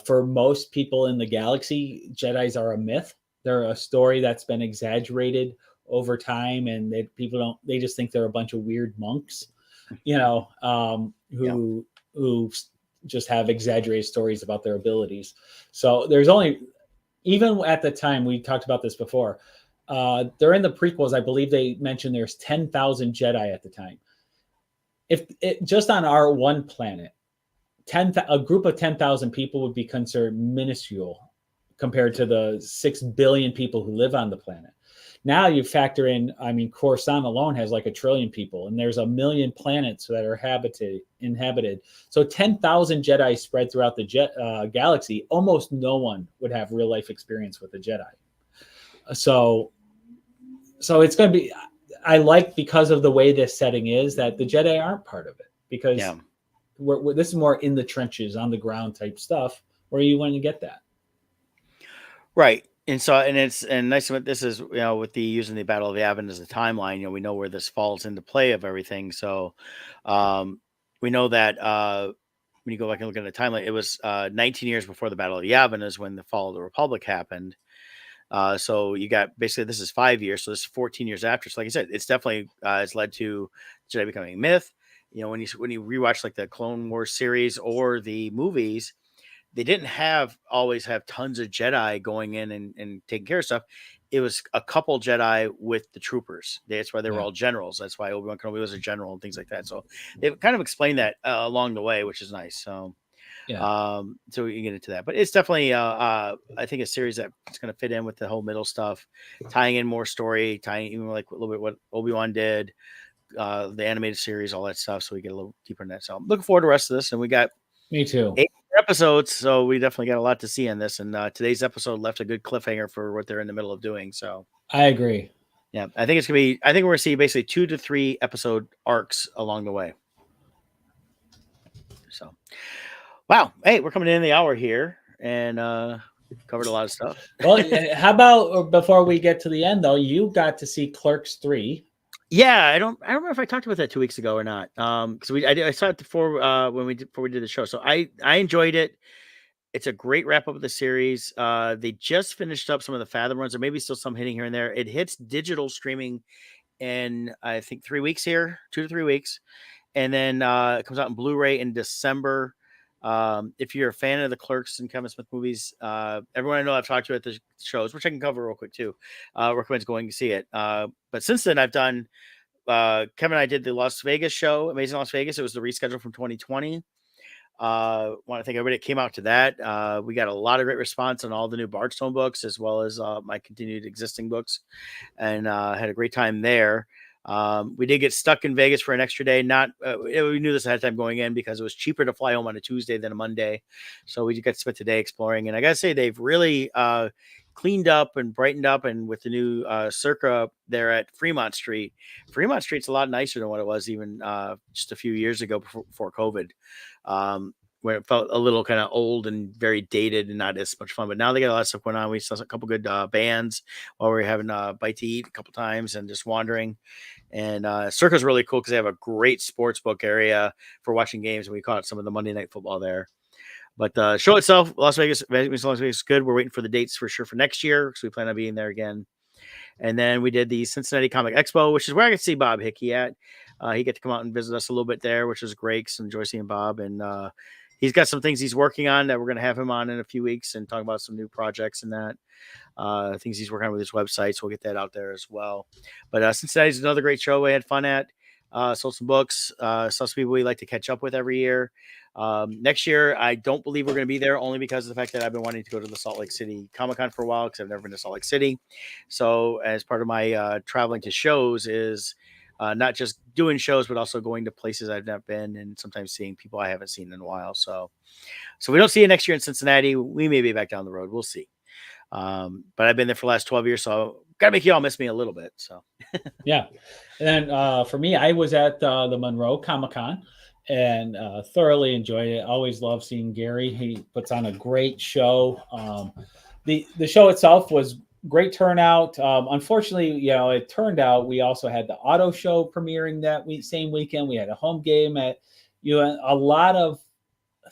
For most people in the galaxy, Jedis are a myth. They're a story that's been exaggerated over time, and they just think they're a bunch of weird monks, who just have exaggerated stories about their abilities. So there's only, even at the time, we talked about this before, during the prequels, I believe they mentioned there's 10,000 Jedi at the time. If it just on our one planet, a group of 10,000 people would be considered minuscule compared to the 6 billion people who live on the planet. Now you factor in, Coruscant alone has like 1 trillion people, and there's 1 million planets that are inhabited. So 10,000 Jedi spread throughout the galaxy. Almost no one would have real life experience with a Jedi. So it's going to be, I like, because of the way this setting is, that the Jedi aren't part of it, because this is more in the trenches, on the ground type stuff, where you want to get that. Right. And it's nice about this is, with using the Battle of Yavin as a timeline, we know where this falls into play of everything. So we know that when you go back and look at the timeline, it was 19 years before the Battle of Yavin is when the fall of the Republic happened. So you got, basically, this is 5 years. So this is 14 years after. So like I said, it's definitely, it's led to Jedi becoming a myth. When you rewatch like the Clone Wars series or the movies, they didn't always have tons of Jedi going in and taking care of stuff. It was a couple Jedi with the troopers. That's why they were all generals. That's why Obi-Wan Kenobi was a general and things like that. So they've kind of explained that along the way, which is nice. So so we can get into that, but it's definitely I think a series that's going to fit in with the whole middle stuff, tying in more story, tying even like a little bit what Obi-Wan did, the animated series, all that stuff. So we get a little deeper in that. So I'm looking forward to the rest of this, and we got me too 8 episodes, so we definitely got a lot to see in this. And today's episode left a good cliffhanger for what they're in the middle of doing. So I agree. Yeah, I think we're going to see basically 2 to 3 episode arcs along the way. So. Wow. Hey, we're coming in the hour here, and covered a lot of stuff. Well, how about before we get to the end, though, you got to see Clerks 3. Yeah, I don't remember if I talked about that 2 weeks ago or not. Because I saw it before we did the show. So I enjoyed it. It's a great wrap up of the series. They just finished up some of the Fathom runs, or maybe still some hitting here and there. It hits digital streaming in, I think, 3 weeks here, 2 to 3 weeks, and then it comes out in Blu-ray in December. If you're a fan of the Clerks and Kevin Smith movies, everyone I know I've talked to at the shows, which I can cover real quick too, recommends going to see it. But since then I've done, Kevin and I did the Las Vegas show, Amazing Las Vegas. It was the reschedule from 2020. Want to thank everybody that came out to that. We got a lot of great response on all the new Bardstone books, as well as my continued existing books, and had a great time there. We did get stuck in Vegas for an extra day. We knew this ahead of time going in, because it was cheaper to fly home on a Tuesday than a Monday. So we got to spend the day exploring. And I gotta say, they've really cleaned up and brightened up. And with the new Circa there at Fremont Street's a lot nicer than what it was even just a few years ago before COVID. where it felt a little kind of old and very dated and not as much fun. But now they got a lot of stuff going on. We saw a couple good bands while we were having a bite to eat a couple times and just wandering. And Circa's really cool because they have a great sports book area for watching games, and we caught some of the Monday Night Football there. But the show itself, Las Vegas is good. We're waiting for the dates for sure for next year because we plan on being there again. And then we did the Cincinnati Comic Expo, which is where I could see Bob Hickey at. He got to come out and visit us a little bit there, which was great. So enjoy seeing Bob. And he's got some things he's working on that we're going to have him on in a few weeks and talk about some new projects and that. Things he's working on with his website. So we'll get that out there as well. But Cincinnati's another great show we had fun at. Sold some books. Saw some people we like to catch up with every year. Next year, I don't believe we're going to be there only because of the fact that I've been wanting to go to the Salt Lake City Comic-Con for a while because I've never been to Salt Lake City. So as part of my traveling to shows is not just doing shows, but also going to places I've not been and sometimes seeing people I haven't seen in a while. So we don't see you next year in Cincinnati. We may be back down the road. We'll see. But I've been there for the last 12 years, so gotta make you all miss me a little bit. So yeah. And then for me, I was at the Monroe Comic-Con and thoroughly enjoyed it. Always love seeing Gary. He puts on a great show. The show itself was great turnout. Unfortunately, it turned out we also had the auto show premiering that same weekend. We had a home game at UN. A lot of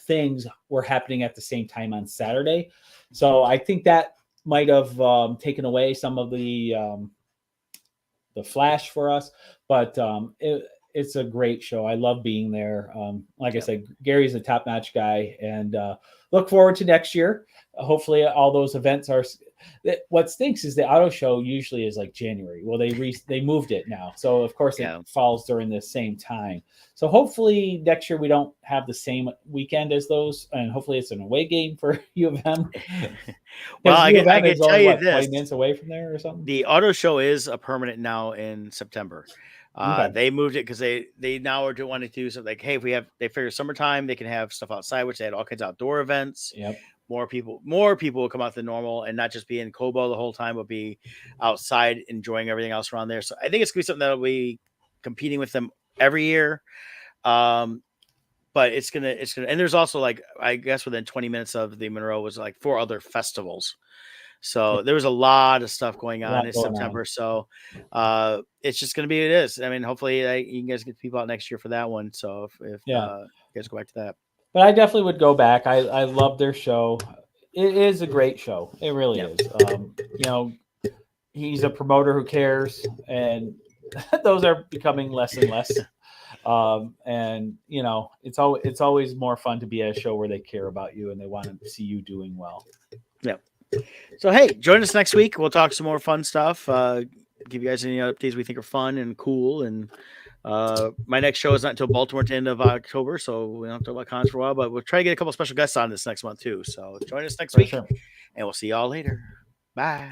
things were happening at the same time on Saturday. So I think that might have taken away some of the flash for us, but it's a great show. I love being there. Like I said, Gary's a top-notch guy, and look forward to next year. Hopefully all those events are. What stinks is the auto show usually is like January. Well, they moved it now, so of course it falls during the same time. So hopefully next year we don't have the same weekend as those, and hopefully it's an away game for U of M. Well, I can tell you this: 20 minutes away from there or something. The auto show is a permanent now in September. Okay. They moved it because they now are wanting to do something like, hey, if they figure summertime, they can have stuff outside, which they had all kinds of outdoor events. Yep. More people will come out than normal and not just be in Kobo the whole time, but be outside enjoying everything else around there. So I think it's gonna be something that'll be competing with them every year. But it's gonna, and there's also like, I guess within 20 minutes of the Monroe was like 4 other festivals. So there was a lot of stuff going on in September. So it's just going to be, it is. I mean, hopefully you guys get people out next year for that one. So if you guys go back to that. But I definitely would go back. I love their show. It is a great show. It really is. He's a promoter who cares, and those are becoming less and less. And it's always more fun to be at a show where they care about you and they want to see you doing well. Yeah. So hey, join us next week. We'll talk some more fun stuff. Give you guys any updates we think are fun and cool. And my next show is not until Baltimore at the end of October, so we don't have to talk about cons for a while. But we'll try to get a couple special guests on this next month too. So join us next week, and we'll see y'all later. Bye.